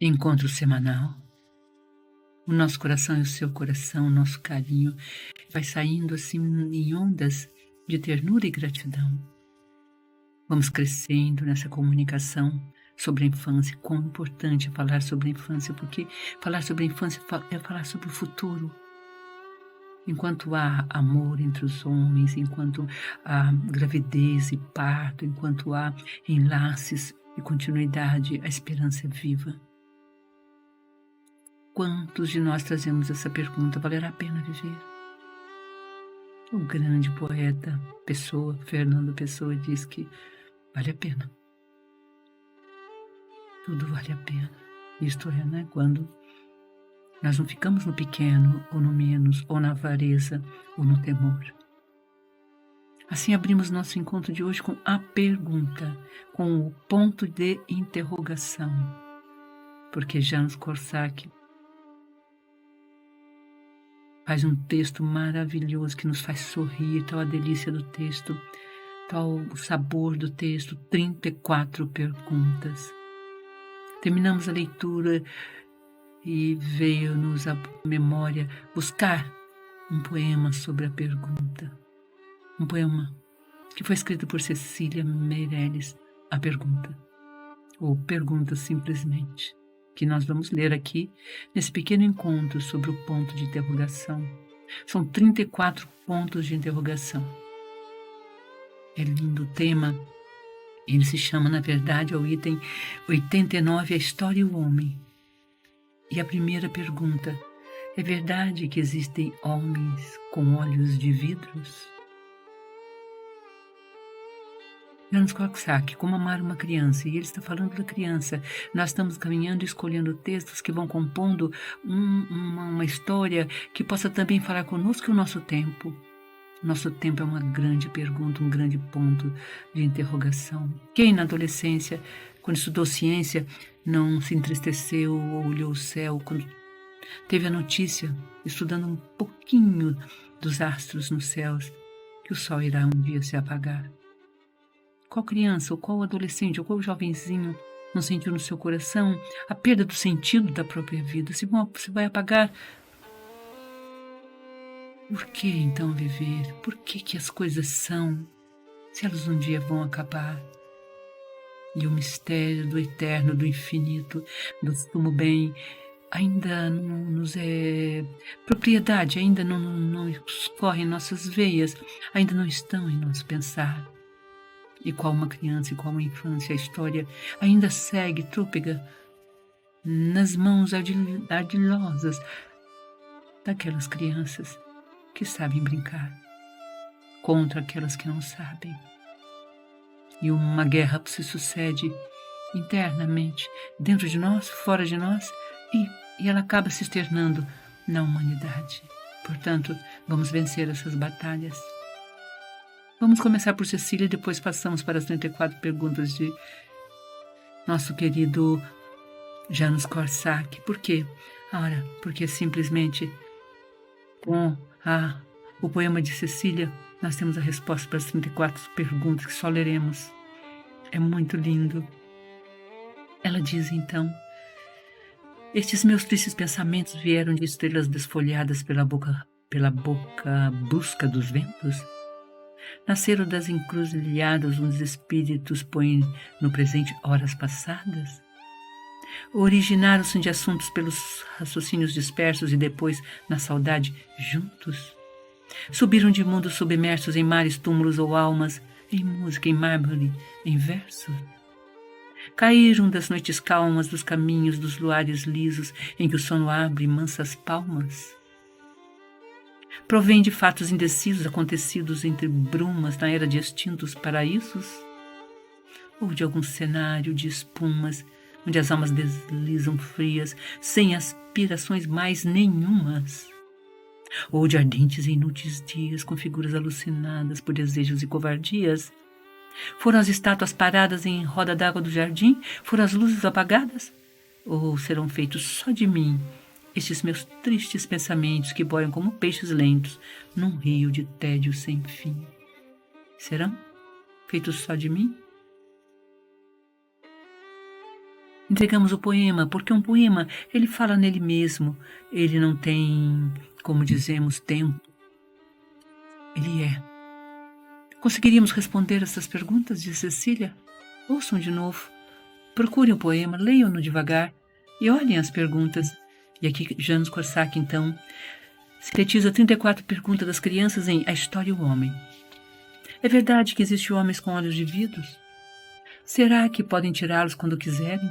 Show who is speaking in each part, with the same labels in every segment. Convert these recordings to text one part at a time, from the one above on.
Speaker 1: encontro semanal. O nosso coração e o seu coração, o nosso carinho, vai saindo assim em ondas de ternura e gratidão. Vamos crescendo nessa comunicação sobre a infância. Quão importante é falar sobre a infância, porque falar sobre a infância é falar sobre o futuro. Enquanto há amor entre os homens, enquanto há gravidez e parto, enquanto há enlaces e continuidade, a esperança é viva. Quantos de nós trazemos essa pergunta: valerá a pena viver? O grande poeta Pessoa, Fernando Pessoa, diz que vale a pena. Tudo vale a pena. Isto é, né? Quando nós não ficamos no pequeno, ou no menos, ou na avareza, ou no temor. Assim abrimos nosso encontro de hoje com a pergunta, com o ponto de interrogação. Porque Janos Korczak faz um texto maravilhoso que nos faz sorrir, tal a delícia do texto, tal o sabor do texto, 34 perguntas. Terminamos a leitura e veio-nos à memória buscar um poema sobre a pergunta. Um poema que foi escrito por Cecília Meirelles, A Pergunta, ou Pergunta simplesmente, que nós vamos ler aqui nesse pequeno encontro sobre o ponto de interrogação. São 34 pontos de interrogação. É lindo o tema. Ele se chama, na verdade, ao item 89, a história e o homem. E a primeira pergunta: é verdade que existem homens com olhos de vidros? Janos Korczak, Como Amar uma Criança, e ele está falando da criança. Nós estamos caminhando e escolhendo textos que vão compondo uma história que possa também falar conosco e o nosso tempo. Nosso tempo é uma grande pergunta, um grande ponto de interrogação. Quem na adolescência, quando estudou ciência, não se entristeceu ou olhou o céu quando teve a notícia, estudando um pouquinho dos astros nos céus, que o sol irá um dia se apagar? Qual criança, ou qual adolescente, ou qual jovenzinho não sentiu no seu coração a perda do sentido da própria vida? Se vai apagar, por que então viver? Por que as coisas são, se elas um dia vão acabar? E o mistério do eterno, do infinito, do sumo bem, ainda não nos é propriedade, ainda não escorre em nossas veias, ainda não estão em nosso pensar. E qual uma criança, e qual uma infância, a história ainda segue trôpega nas mãos ardilosas daquelas crianças que sabem brincar contra aquelas que não sabem. E uma guerra se sucede internamente, dentro de nós, fora de nós, e ela acaba se externando na humanidade. Portanto, vamos vencer essas batalhas. Vamos começar por Cecília e depois passamos para as 34 perguntas de nosso querido Janos Korczak. Por quê? Ora, porque simplesmente com o poema de Cecília nós temos a resposta para as 34 perguntas que só leremos. É muito lindo. Ela diz então: estes meus tristes pensamentos vieram de estrelas desfolhadas pela boca busca dos ventos? Nasceram das encruzilhadas onde os espíritos põem no presente horas passadas? Originaram-se de assuntos pelos raciocínios dispersos e depois, na saudade, juntos? Subiram de mundos submersos em mares, túmulos ou almas, em música, em mármore, em verso? Caíram das noites calmas, dos caminhos, dos luares lisos, em que o sono abre mansas palmas? Provém de fatos indecisos acontecidos entre brumas na era de extintos paraísos? Ou de algum cenário de espumas, onde as almas deslizam frias, sem aspirações mais nenhumas? Ou de ardentes e inúteis dias, com figuras alucinadas por desejos e covardias? Foram as estátuas paradas em roda d'água do jardim? Foram as luzes apagadas? Ou serão feitos só de mim estes meus tristes pensamentos que boiam como peixes lentos num rio de tédio sem fim? Serão feitos só de mim? Entregamos o poema, porque um poema, ele fala nele mesmo, ele não tem, como dizemos, tempo, ele é. Conseguiríamos responder essas perguntas de Cecília? Ouçam de novo, procurem o poema, leiam-no devagar e olhem as perguntas. E aqui Janos Corsac, então, sintetiza 34 perguntas das crianças em A História e o Homem. É verdade que existem homens com olhos de vidro? Será que podem tirá-los quando quiserem?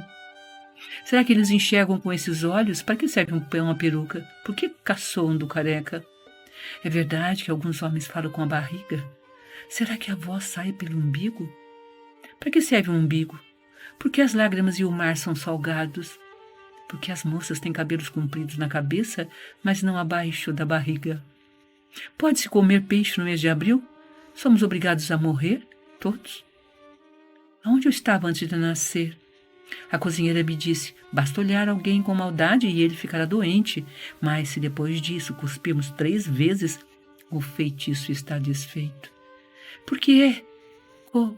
Speaker 1: Será que eles enxergam com esses olhos? Para que serve uma peruca? Por que caçoam do careca? É verdade que alguns homens falam com a barriga? Será que a voz sai pelo umbigo? Para que serve um umbigo? Por que as lágrimas e o mar são salgados? Porque as moças têm cabelos compridos na cabeça, mas não abaixo da barriga. Pode-se comer peixe no mês de abril? Somos obrigados a morrer? Todos? Aonde eu estava antes de nascer? A cozinheira me disse, basta olhar alguém com maldade e ele ficará doente. Mas se depois disso cuspirmos 3 vezes, o feitiço está desfeito. Por que é? Com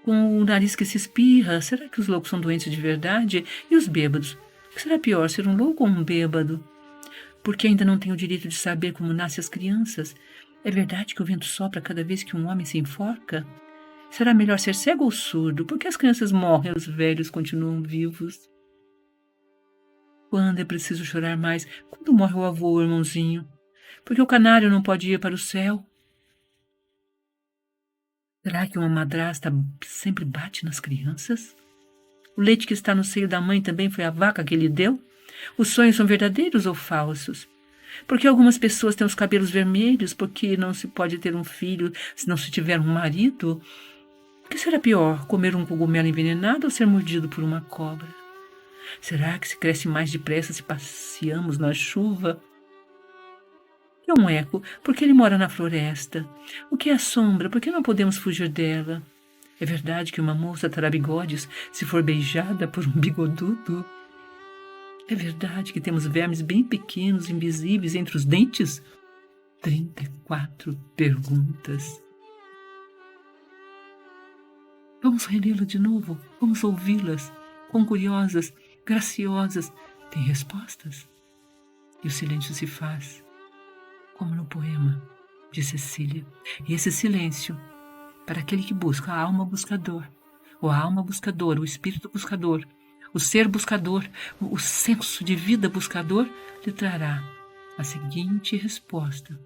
Speaker 1: o nariz que se espirra, será que os loucos são doentes de verdade? E os bêbados? O que será pior, ser um louco ou um bêbado? Porque ainda não tenho o direito de saber como nascem as crianças. É verdade que o vento sopra cada vez que um homem se enforca? Será melhor ser cego ou surdo? Por que as crianças morrem e os velhos continuam vivos? Quando é preciso chorar mais? Quando morre o avô ou o irmãozinho? Porque o canário não pode ir para o céu? Será que uma madrasta sempre bate nas crianças? O leite que está no seio da mãe também foi a vaca que lhe deu? Os sonhos são verdadeiros ou falsos? Porque algumas pessoas têm os cabelos vermelhos, porque não se pode ter um filho se não se tiver um marido? O que será pior, comer um cogumelo envenenado ou ser mordido por uma cobra? Será que se cresce mais depressa se passeamos na chuva? O que é um eco? Porque ele mora na floresta. O que é a sombra? Porque não podemos fugir dela? É verdade que uma moça terá bigodes se for beijada por um bigodudo? É verdade que temos vermes bem pequenos, invisíveis entre os dentes? 34 perguntas. Vamos relê-la de novo? Vamos ouvi-las? Quão curiosas, graciosas. Tem respostas? E o silêncio se faz, como no poema de Cecília. E esse silêncio, para aquele que busca, a alma buscador, ou a alma buscadora, o espírito buscador, o ser buscador, o senso de vida buscador, lhe trará a seguinte resposta.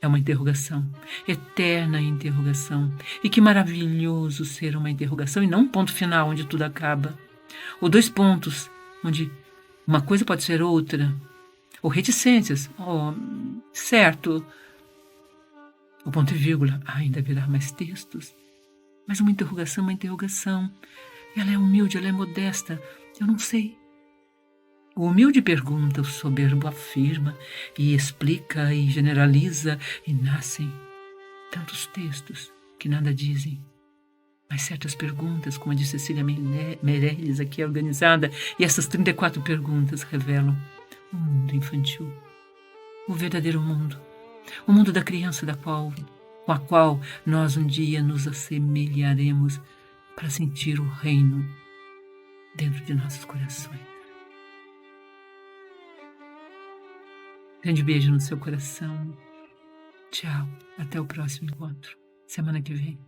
Speaker 1: É uma interrogação, eterna interrogação. E que maravilhoso ser uma interrogação e não um ponto final onde tudo acaba. Ou 2 pontos, onde uma coisa pode ser outra. Ou reticências, certo. O ponto e vírgula, ainda virá mais textos. Mas uma interrogação é uma interrogação. Ela é humilde, ela é modesta. Eu não sei. O humilde pergunta, o soberbo afirma, e explica, e generaliza, e nascem tantos textos que nada dizem. Mas certas perguntas, como a de Cecília Meirelles, aqui organizada, e essas 34 perguntas revelam o mundo infantil, o verdadeiro mundo, o mundo da criança com a qual nós um dia nos assemelharemos para sentir o reino dentro de nossos corações. Grande beijo no seu coração. Tchau. Até o próximo encontro. Semana que vem.